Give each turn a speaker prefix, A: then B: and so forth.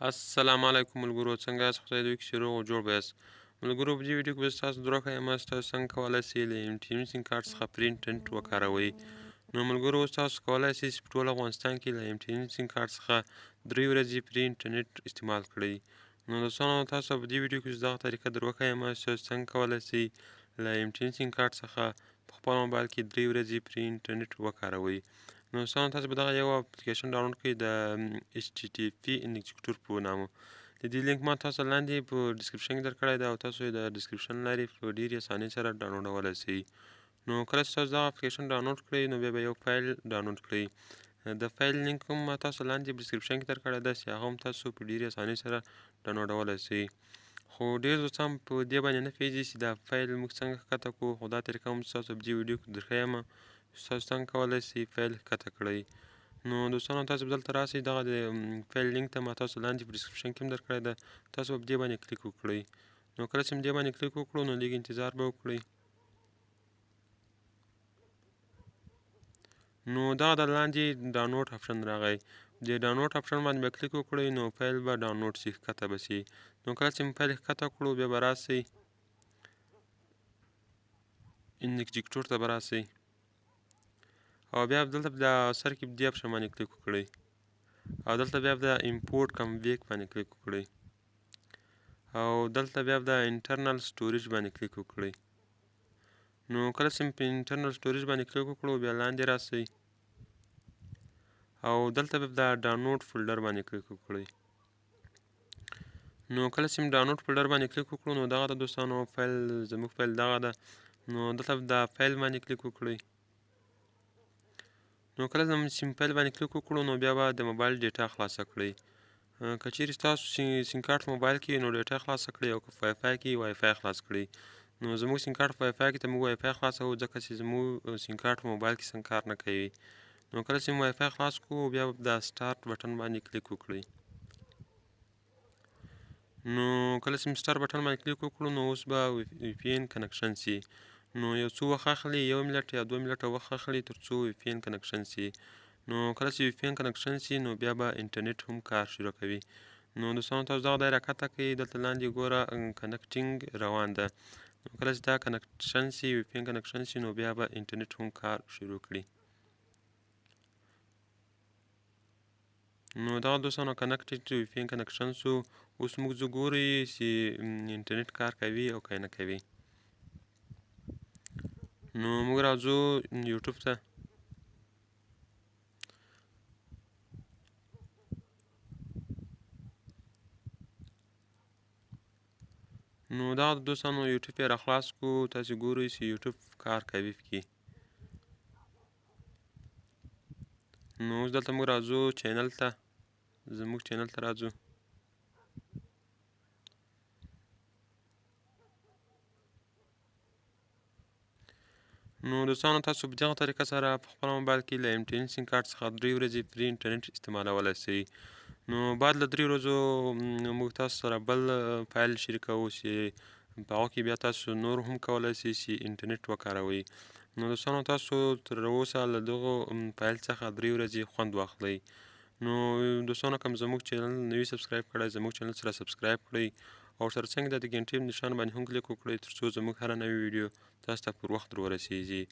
A: السلام علیکم ملګرو، څنګه یاست؟ خدای دې وکړي چې روغ او جوړ به یاست. ملګرو، په دې ویډیو کې به ستاسو درک یم تاسو څنګه کولی شئ له انټرنېټ سیم کارت څخه پري انټرنېټ وکاروئ. نو ملګرو، تاسو کولی شئ چې په ټول افغانستان کې له انټرنېټ سیم کارت څخه 3 ورځې پري انټرنېټ استعمال کړئ. نو دوستانو، تاسو په دې ویډیو کې دغه طریقه در وښیم چې څنګه کولی شئ له انټرنېټ سیم کارت څخه په خپل موبایل کې 3 ورځې پري انټرنېټ وکاروئ. نو دوستانو، تاسو به دغه یو اپلیکېشن ډاونلوډ کړئ د HTTP انجکټور په نامه. د دې لینک ما تاسو لاندې په ډسکرپشن کې درکړی دی او تاسو یې د ډسکرپشن لارې په ډېرې اسانۍ سره ډاونلوډولی شئ. نو کله چې تاسو دغه اپلیکېشن ډاونلوډ کړئ نو بیا به یو فایل ډاونلوډ کړئ. د فایل لینک هم ما تاسو لاندې په ډسکرپشن کې درکړی دی چې هغه هم تاسو په ډېرې اسانۍ سره ډاونلوډولی شئ. خو ډېر دوستان په دې باندې نه پوهېږي چې دا فایل موږ څنګه ښکته کړو، خو دا طریقه هم تاسو په دې ویډیو کې درښیم چې تاسو څنګه کولی شئ فایل ښکته کړئ. نو دوستانو، تاسو به دلته راسئ، دغه د فایل لینک ته ما تاسو لاندې په ډسکرپشن کې هم درکړی ده، تاسو به په دې باندې کلیک وکړئ. نو کله چې دې باندې کلیک وکړو نو لږ انتظار به وکړئ. نو دغه د لاندې ډاونلوډ آپشن راغی، د ډاونلوډ آپشن باندې به کلیک وکړئ نو فایل به ډاونلوډ شي، ښکته به شي. نو کله چې فایل ښکته کړو بیا به راسئ انجکټور ته به راسئ او بیا دلته د سر کې دې آپشن باندې کلیک وکړئ او دلته بیا د امپورټ کم بیک باندې کلیک وکړئ او دلته بیا د انټرنل سټوریج باندې کلیک وکړئ. نو کله چې په انټرنل سټوریج باندې کلیک وکړو بیا لاندې راسئ او دلته بیا د ډاونلوډ فولډر باندې کلیک وکړئ. نو کله چې ډاونلوډ فولډر باندې کلیک وکړو نو دغه د دوستانو فایل، زموږ فایل دغه ده. نو دلته د فایل باندې کلیک وکړئ. نو کله چې فایل باندې کلیک وکړو نو بیا به د موبایل ډیټا خلاصه کړئ. که چیرې ستاسو سیم کارت موبایل کې نو ډیټا خلاصه کړئ او که په وای فای کې وای فای خلاص کړئ. نو زموږ سیم کارت په وای فای کې ته موږ وای فای خلاصوو ځکه چې زموږ سیم کارت په موبایل کې څنګه کار نه کوي. نو کله چې وای فای خلاص کړو بیا د سټارټ بټن باندې کلیک وکړئ. نو کله چې سټارټ بټن باندې کلیک وکړو نو اوس به وی پی این کنکشن سي. نو یو څو وخت اخلي، 1 منټ یا 2 منټه وخت اخلي تر څو وی پی این کنکشن سي. نو کله چې وی پی این کنکشن سي نو بیا به انټرنېټ هم کار شروع کوي. نو دوستانو، تاسو دغه دایره ښکته کړئ، دلته لاندې ګوره کنکټینګ روان ده. نو کله چې دا کنکشن سي، وی پی این کنکشن سي نو بیا به انټرنېټ هم کار شروع کړي. نو دغه دوستانو کنکټډ وی پی این کنکشن سو. اوس موږ ځو ګورئ چې انټرنېټ کار کوي او که نه کوي. نو موږ راځو یوټیوب ته. نو دغه دوستانو یوټیوب یې راخلاص کړو، تاسې ګورئ چې یوټیوب کار کوي پکې. نو اوس دلته موږ راځو چینل ته، زموږ چینل ته راځو. نو دوستانو، تاسو په دغه طریقه سره په خپل موبایل کې له انټرنېټ سیم کارت څخه 3 ورځې پري انټرنېټ استعمالولی شئ. نو بعد له 3 ورځو موږ تاسو سره بل فایل شریکوو چې په هغه کې بیا تاسو نور هم کولی شئ چې انټرنېټ وکاروئ. نو دوستانو، تاسو تر اوسه له دغو فایل څخه 3 ورځې خوند واخلئ. نو دوستانو، کوم زموږ چینل نوي سبسکرایب کړی، زموږ چینل سره سبسکرایب کړئ او سره څنګ د ګنټې نشان باندې هم کلیک وکړئ تر څو زموږ هره نوې ویډیو تاسو ته پر وخت در ورسیږي.